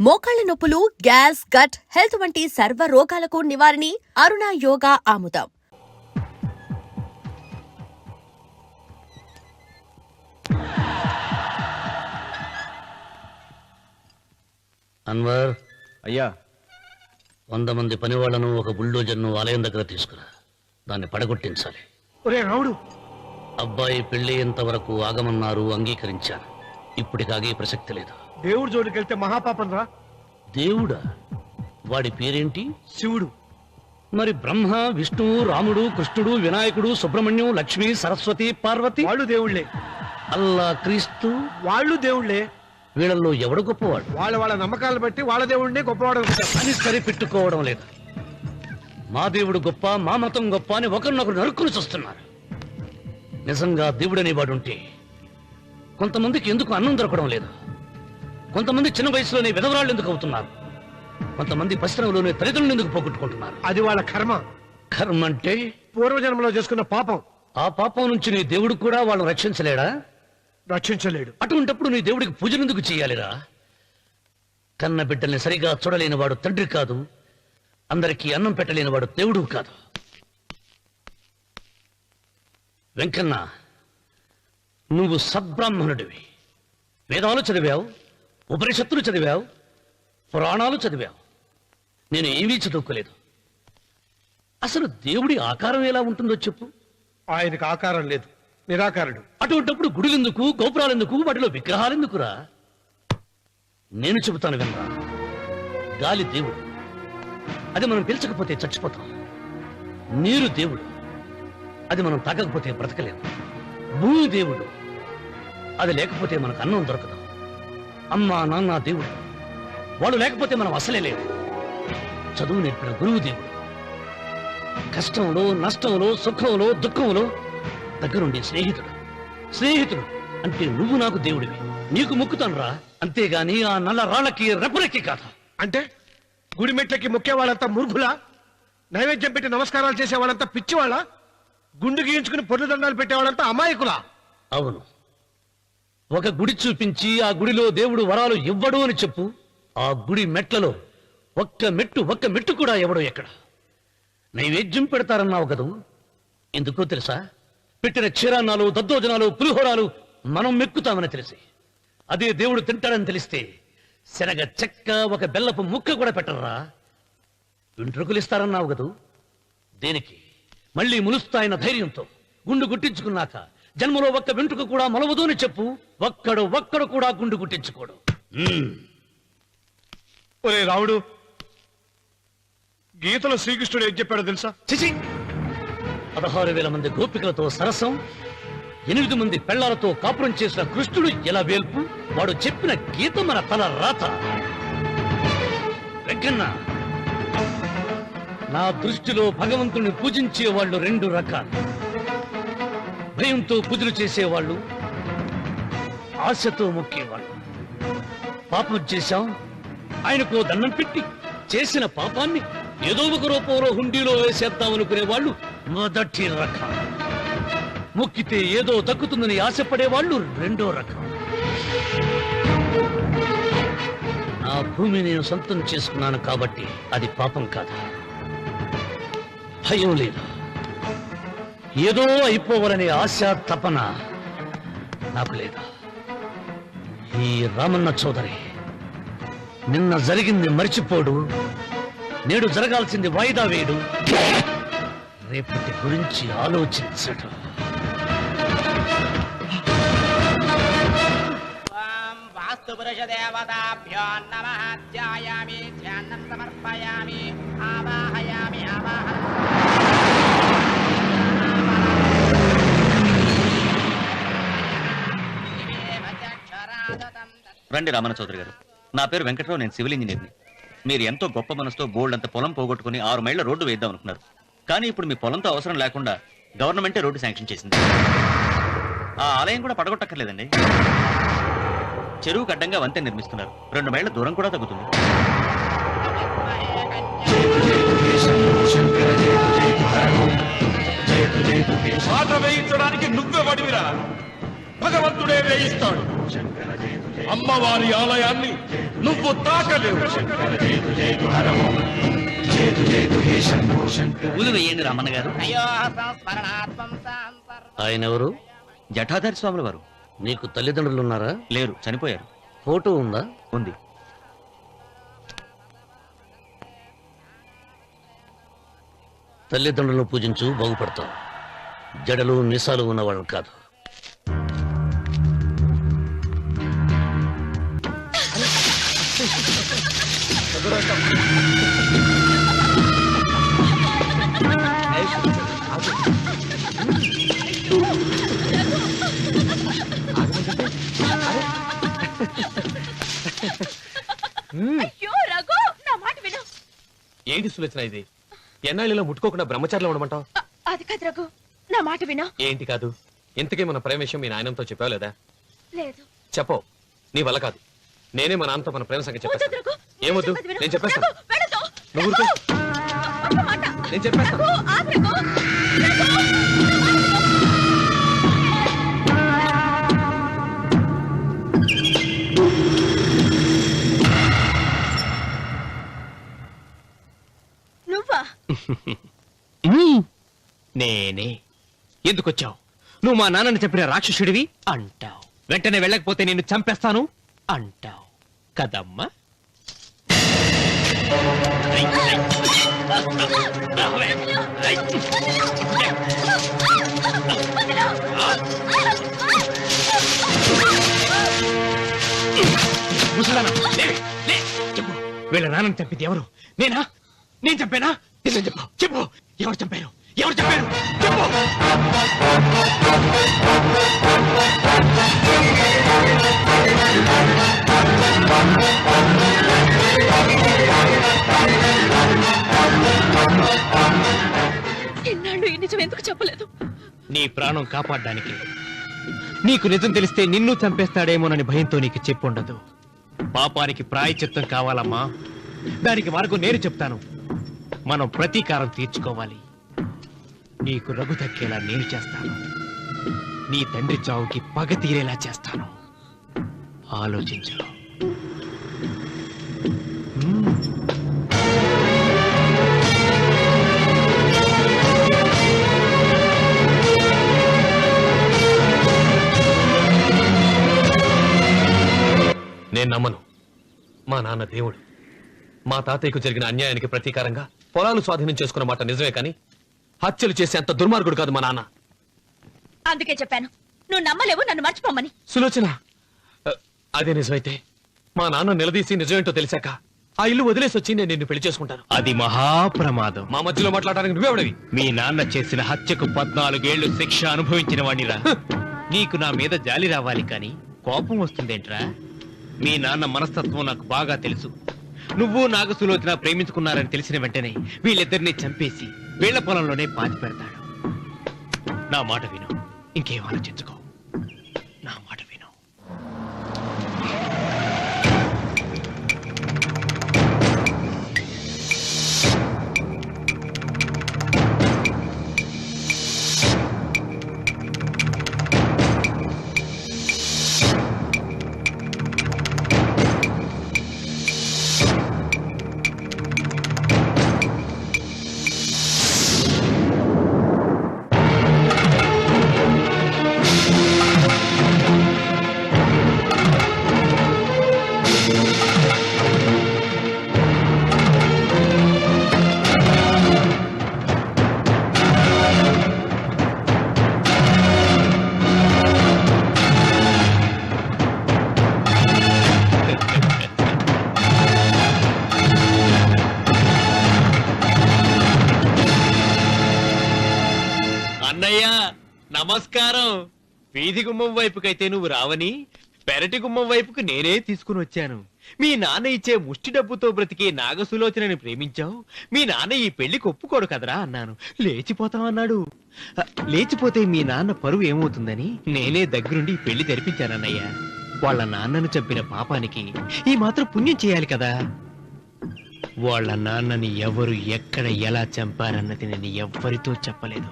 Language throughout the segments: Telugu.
మోకాళ్ల నొప్పులు, గ్యాస్, గట్ హెల్త్ వంటి సర్వ రోగాలకు నివారణి అరుణ యోగా ఆముదం. అన్వర్, అయ్యా 100 మంది పనివాళ్లను ఒక బుల్డోజర్ను ఆలయం దగ్గర తీసుకురా. దాన్ని పడగొట్టించాలి. ఒరే రావుడు, అబ్బాయి పెళ్ళయ్యేంత వరకు ఆగమన్నారు, అంగీకరించాను. ఇప్పటికి ఆగే ప్రసక్తి లేదు. దేవుడి జోడికి వెళ్తే మహాపాపం రా. దేవుడా? వాడి పేరేంటి? శివుడు. మరి బ్రహ్మ, విష్ణువు, రాముడు, కృష్ణుడు, వినాయకుడు, సుబ్రహ్మణ్యం, లక్ష్మి, సరస్వతి, పార్వతి వాళ్ళు దేవుళ్లే. అల్లా, క్రీస్తు వాళ్ళు దేవుళ్లే. వీళ్ళల్లో ఎవడు గొప్పవాడు? వాళ్ళ నమ్మకాలను బట్టి వాళ్ళ దేవుడినే గొప్పవాడు అని సరిపెట్టుకోవడం లేదు. మా దేవుడు గొప్ప, మా మతం గొప్ప అని ఒకరినొకరు నరుక్కుని చూస్తున్నారు. నిజంగా దేవుడనే వాడుంటే కొంతమందికి ఎందుకు అన్నం దొరకడం లేదు? కొంతమంది చిన్న వయసులోనే విధవరాళ్ళు ఎందుకు అవుతున్నారు? కొంతమంది పశ్చిమలోనే తల్లిదండ్రులు ఎందుకు పోగొట్టుకుంటున్నారు? అది వాళ్ళ కర్మ. కర్మ అంటే పూర్వజన్మలో చేసుకున్న పాపం. ఆ పాపం నుంచి నీ దేవుడు కూడా వాళ్ళని రక్షించలేడా? రక్షించలేడు. అటువంటప్పుడు నీ దేవుడికి పూజనెందుకు చేయాలిరా? కన్న బిడ్డల్ని సరిగా చూడలేని వాడు తండ్రి కాదు, అందరికీ అన్నం పెట్టలేని వాడు దేవుడు కాదు. వెంకన్న, నువ్వు సద్బ్రాహ్మణుడివి. వేదాలు చదివావు, ఉపనిషత్తులు చదివావు, పురాణాలు చదివావు. నేను ఏమీ చదువుకోలేదు. అసలు దేవుడి ఆకారం ఎలా ఉంటుందో చెప్పు. ఆయనకు ఆకారం లేదు, నిరాకారుడు. అటువంటప్పుడు గుడులెందుకు, గోపురాలెందుకు, వాటిలో విగ్రహాలెందుకురా? నేను చెబుతాను వినరా. గాలి దేవుడు, అది మనం పీల్చకపోతే చచ్చిపోతాం. నీరు దేవుడు, అది మనం తాగకపోతే బ్రతకలేము. భూమి దేవుడు, అది లేకపోతే మనకు అన్నం దొరకదు. అమ్మ, నాన్న దేవుడు, వాళ్ళు లేకపోతే మనం అసలే లేవు. చదువు నేర్పిన గురువు దేవుడు, కష్టంలో, నష్టంలో, సుఖంలో, దుఃఖంలో దగ్గరుండే స్నేహితుడు. స్నేహితుడు అంటే నువ్వు నాకు దేవుడివి. నీకు మొక్కుతాను రా, అంతేగాని ఆ నల్ల రాళ్ళకి రెప్పరెక్కి కాదు. అంటే గుడి మెట్లకి మొక్కే వాళ్ళంతా మూర్ఖులా? నైవేద్యం పెట్టి నమస్కారాలు చేసే వాళ్ళంతా పిచ్చివాళ్ళ? గుండు గీయించుకుని పొర్లు దండాలు పెట్టేవాళ్ళంతా అమాయకులా? అవును. ఒక గుడి చూపించి ఆ గుడిలో దేవుడు వరాలు ఇవ్వడు అని చెప్పు. ఆ గుడి మెట్లలో ఒక్క మెట్టు కూడా ఎవడో ఎక్కడ. నైవేద్యం పెడతారన్నావు కదూ, ఎందుకో తెలుసా? పెట్టిన క్షీరాన్నాలు, దద్దోజనాలు, పులిహోరాలు మనం మెక్కుతామని తెలిసి, అదే దేవుడు తింటాడని తెలిస్తే శనగ చెక్క, ఒక బెల్లపు ముక్క కూడా పెట్టరా. వెంట్రుకలు ఇస్తారన్నావు కదూ, దేనికి? మళ్ళీ ములుస్తాయన్న ధైర్యంతో. గుండు గుట్టించుకున్నాక జన్మలో ఒక్క వెంట్రుక కూడా మొలవదు అని చెప్పు. ఒక్కడు కూడా గుండు గుట్టించుకోడు. ఒరే రావుడు, గీతలో శ్రీకృష్ణుడు ఏం చెప్పాడో తెలుసా? చిచి! 16,000 మంది గోపికలతో సరసం, 8 మంది పెళ్లాలతో కాపురం చేసిన కృష్ణుడు ఎలా వేల్పు? వాడు చెప్పిన గీత మన తల రాత. వెంకన్న, నా దృష్టిలో భగవంతుని పూజించే వాళ్ళు 2 రకాలు. భయంతో పూజలు చేసేవాళ్ళు, ఆశతో మొక్కేవాళ్ళు. పాపం చేశాం, ఆయనకు దండం పెట్టి చేసిన పాపాన్ని ఏదో ఒక రూపంలో హుండీలో వేసేద్దామనుకునే వాళ్ళు మొదటి రకం. మొక్కితే ఏదో దక్కుతుందని ఆశపడేవాళ్ళు 2వ రకం. నా భూమి నేను సొంతం చేసుకున్నాను కాబట్టి అది పాపం కాదు. భయం లేదు, ఏదో అయిపోవాలనే ఆశ, తపన నాకు లేదు. ఈ రామన్న చౌదరి నిన్న జరిగింది మర్చిపోడు, నేడు జరగాల్సింది వాయిదా వేయడు, రేపటి గురించి ఆలోచించడు. వాస్తు పురుష దేవతాభ్యో నమః. ధ్యాయామి, ధ్యానం సమర్పయామి, ఆవాహయామి, రండి రామన్న చౌదరి గారు. నా పేరు వెంకట్రావు, నేను సివిల్ ఇంజనీర్ని. మీరు ఎంతో గొప్ప మనసుతో బోల్డ్ అంత పొలం పోగొట్టుకుని 6 మైళ్ళ రోడ్డు వేద్దాం అనుకున్నారు. కానీ ఇప్పుడు మీ పొలంతో అవసరం లేకుండా గవర్నమెంటే రోడ్డు శాంక్షన్ చేసింది. ఆ ఆలయం కూడా పడగొట్టక్కర్లేదండి. చెరువుకు అడ్డంగా వంతెన నిర్మిస్తున్నారు. 2 మైళ్ళ దూరం కూడా తగ్గుతుంది. మాట వేయించడానికి నువ్వే వడివిరా. భగవంతుడే వేయిస్తాడు. అమ్మవారి ఆలయాన్ని నువ్వు తాకలేవు. పూలు వేయండి రమణ గారు. అయ్యో సంస్మరణాత్మం ఆయన ఎవరు? జటాధారి స్వాముల వారు. నీకు తల్లిదండ్రులు ఉన్నారా? లేరు, చనిపోయారు. ఫోటో ఉందా? ఉంది. తల్లిదండ్రులను పూజించు, బాగుపడతావు. జడలు నిసాలు ఉన్నవాళ్ళు కాదు. అయ్యో రఘు, నా మాట విను. ఏంటి సులోచన ఇది? ఎన్నాళ్ళలో ముట్టుకోకుండా బ్రహ్మచారిలో ఉండమంటావు? అది కాదు రఘు, నా మాట విను. ఏంటి కాదు? ఇంతకీ మన ప్రేమ విషయం మీ నాయనంతో చెప్పావు లేదా? లేదు. చెప్పవు. నీ వల్ల కాదు. నేనే మా నాన్నతో మన ప్రేమ సంగతి వద్దు చెప్పేస్తాను. రఘు, ఏమొద్దు? చెప్పేది విను. నేను చెప్పేస్తాను. రఘు, వెళ్ళొద్దు. నువ్వు ఊరుకో. ఒక్క మాట. నేను చెప్పేస్తాను. రఘు, ఆగు రఘు. నువ్వా? నేనే. ఎందుకొచ్చావు? నువ్వు మా నాన్నని చెప్పిన రాక్షసుడివి అంటావు. వెంటనే వెళ్ళకపోతే నిన్ను చంపేస్తాను అంటావు కదమ్మా. ముసలానా, లే, లే, చెప్పు. వీళ్ళ నాన్నని చంపింది ఎవరు? నేనా? నేను చంపానా? నిజం చెప్పు, చెప్పు. ఎవరు చంపారు? ఎవరు చంపారు? చెప్పు. ఎన్నాళ్ళు ఈ నిజం ఎందుకు చెప్పలేదు? నీ ప్రాణం కాపాడడానికి. నీకు నిజం తెలిస్తే నిన్ను చంపేస్తాడేమోనని భయంతో నీకు చెప్పుండదు. పాపానికి ప్రాయశ్చిత్తం కావాలమ్మా. దానికి మార్గం నేను చెప్తాను. మనం ప్రతీకారం తీర్చుకోవాలి. నీకు రఘు దక్కేలా నేను చేస్తాను. నీ తండ్రి చావుకి పగ తీరేలా చేస్తాను. ఆలోచించు. నేను నమ్మను. మా నాన్న దేవుడు. మా తాతయ్యకు జరిగిన అన్యాయానికి ప్రతీకారంగా పొలాలు స్వాధీనం చేసుకున్న మాట నిజమే, కానీ హత్యలు చేసే అంత దుర్మార్గుడు కాదు మా నాన్న. అందుకే చెప్పాను, నువ్వు నమ్మలేవు, నన్ను మర్చిపోమని. సులోచన, అదే నిజమైతే మా నాన్న నిలదీసి నిజమేంటో తెలిసాక ఆ ఇల్లు వదిలేసి వచ్చి నేను నిన్ను పెళ్లి చేసుకుంటాను. అది మహాప్రమాదం. మా మధ్యలో మాట్లాడడానికి నువ్వెవడవి? మీ నాన్న చేసిన హత్యకు 14 ఏళ్లు శిక్ష అనుభవించిన వాణ్ణిరా. నీకు నా మీద జాలి రావాలి కానీ కోపం వస్తుందేంట్రా? మీ నాన్న మనస్తత్వం నాకు బాగా తెలుసు. నువ్వు నాగసులోచన ప్రేమించుకున్నారని తెలిసిన వెంటనే వీళ్ళిద్దరిని చంపేసి వీళ్ల పొలంలోనే పాతి పెడతాడు. నా మాట విను, ఇంకేం ఆలోచించుకో. నా మాట విను. అన్నయ్య నమస్కారం. వీధి గుమ్మం వైపుకైతే నువ్వు రావని పెరటి గుమ్మం వైపుకు నేనే తీసుకుని వచ్చాను. మీ నాన్న ఇచ్చే ముష్టి డబ్బుతో బ్రతికే నాగసులోచనని ప్రేమించావు. మీ నాన్న ఈ పెళ్లికి ఒప్పుకోడు కదరా అన్నాను. లేచిపోతాం అన్నాడు. లేచిపోతే మీ నాన్న పరువు ఏమవుతుందని నేనే దగ్గరుండి ఈ పెళ్లి జరిపించానన్నయ్య. వాళ్ళ నాన్నను చంపిన పాపానికి ఈ మాత్రం పుణ్యం చేయాలి కదా. వాళ్ళ నాన్నని ఎవరు ఎక్కడ ఎలా చంపారన్నది నేను ఎవ్వరితో చెప్పలేదు.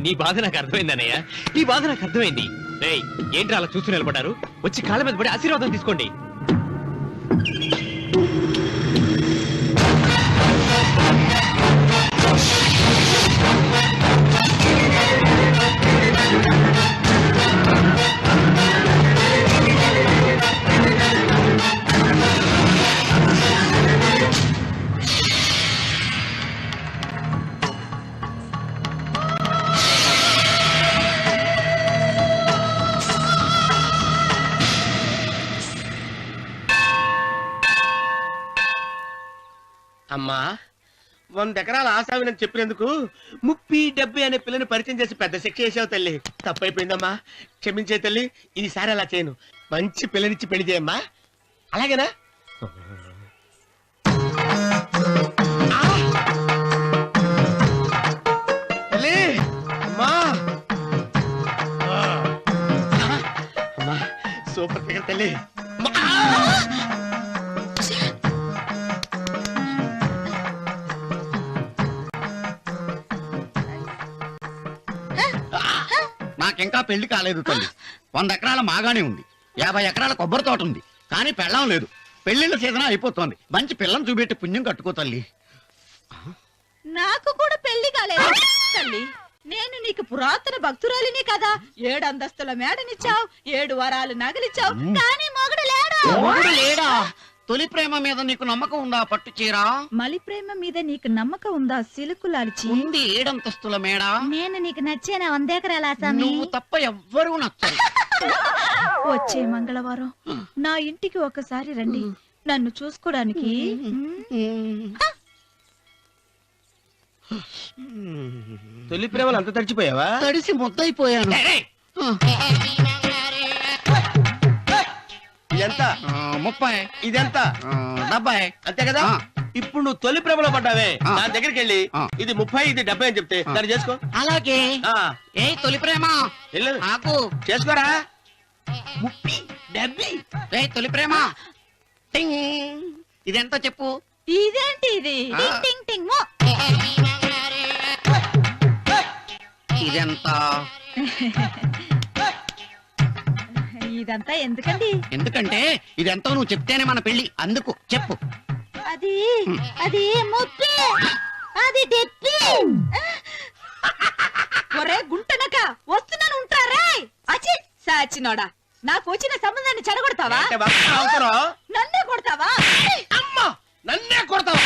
నీ బాధ నాకు అర్థమైంది అన్నయ్య, నీ బాధ నాకు అర్థమైంది. రేయ్, ఏంట్రా అలా చూస్తూ నిలబడ్డారు? వచ్చి కాళ్ళ మీద పడి ఆశీర్వాదం తీసుకోండి. అమ్మా 100 ఎకరాల ఆశావినని చెప్పినందుకు 30-70 అనే పిల్లని పరిచయం చేసి పెద్ద శిక్ష చేసావు తల్లి. తప్పైపోయిందమ్మా, క్షమించే తల్లి. ఈసారి అలా చేయను. మంచి పిల్లనిచ్చి పెళ్లి చేయమ్మా. అలాగేనా? ఆ! తల్లి అమ్మా, అమ్మా సూపర్ ఫిగర్ తల్లి. అమ్మా! నాకింకా పెళ్లి కాలేదు తల్లి. 100 ఎకరాల మాగానే ఉంది, 50 ఎకరాల కొబ్బరి తోట ఉంది, కానీ పెళ్ళం లేదు. పెళ్లిళ్ళ సీజన్ అయిపోతోంది. మంచి పిల్లని చూపెట్టి పుణ్యం కట్టుకో తల్లి. నాకు కూడా పెళ్లి కాలేదు తల్లి. నేను నీకు పురాతన భక్తురాలిని కదా. 7 అంతస్తుల మేడనిచ్చావు, 7 వరాలు నగలిచ్చావు, కానీ మొగుడు లేడు. మొగుడు లేడా? తొలి ప్రేమ మీద నీకు నమ్మకం ఉందా? పట్టు చీరా. మలి ప్రేమ మీద నీకు నమ్మకం ఉందా? సిలుకులాల్చి ఉంది 7 అంతస్తుల మేడ. నేను నీకు నచ్చేనా 100 ఎకరాల ఆసామి? నువ్వు తప్ప ఎవ్వరూ నచ్చరు. వచ్చే మంగళవారం నా ఇంటికి ఒకసారి రండి, నన్ను చూసుకోడానికి. తొలి ప్రేమలు అంత తడిచిపోయావా? తడిసి ముద్దయిపోయాను. ఎంత? 30. ఇదెంత? 70. అంతే కదా. ఆ. ఇప్పుడు నువ్వు తొలి ప్రేమలో పడ్డావే, ఆ. దాని దగ్గరికి వెళ్ళి ఆ. ఇది 30 ఇది 70 అని చెప్తే దాన్ని చేసుకో. అలాగే. ఆ, ఏ తొలి ప్రేమ వెళ్ళు. ఆకు. చేసుకోరా. 30, 70. ఏ తొలి ప్రేమ టింగ్. ఇదెంత చెప్పు. ఇదేంటి ఇది? ఆ. టింగ్ టింగ్ టింగ్ మో. ఇదెంత. ఇదంతా ఎందుకండి? ఎందుకంటే ఇదెంతో నువ్వు చెప్తేనే మన పెళ్లి. అందుకు చెప్పు. అది అది ముప్పి, అది డెప్పి. ఒరే గుంటనక, వస్తున్నాను ఉంటారా? అచి సాచినోడా, నాకు వచ్చిన సంబంధాన్ని చెడగొడతావా? అంటే బాగా అవసరం. నన్నే కొడతావా? అమ్మా, నన్నే కొడతావా?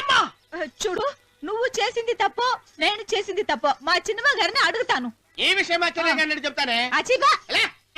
అమ్మా, చూడు, నువ్వు చేసింది తప్పో నేను చేసింది తప్పో మా చిన్నమ్మ గారిని అడుగుతాను. ఏ విషయం ఆశ్చర్యంగా చెప్తానే. అచిబా లే.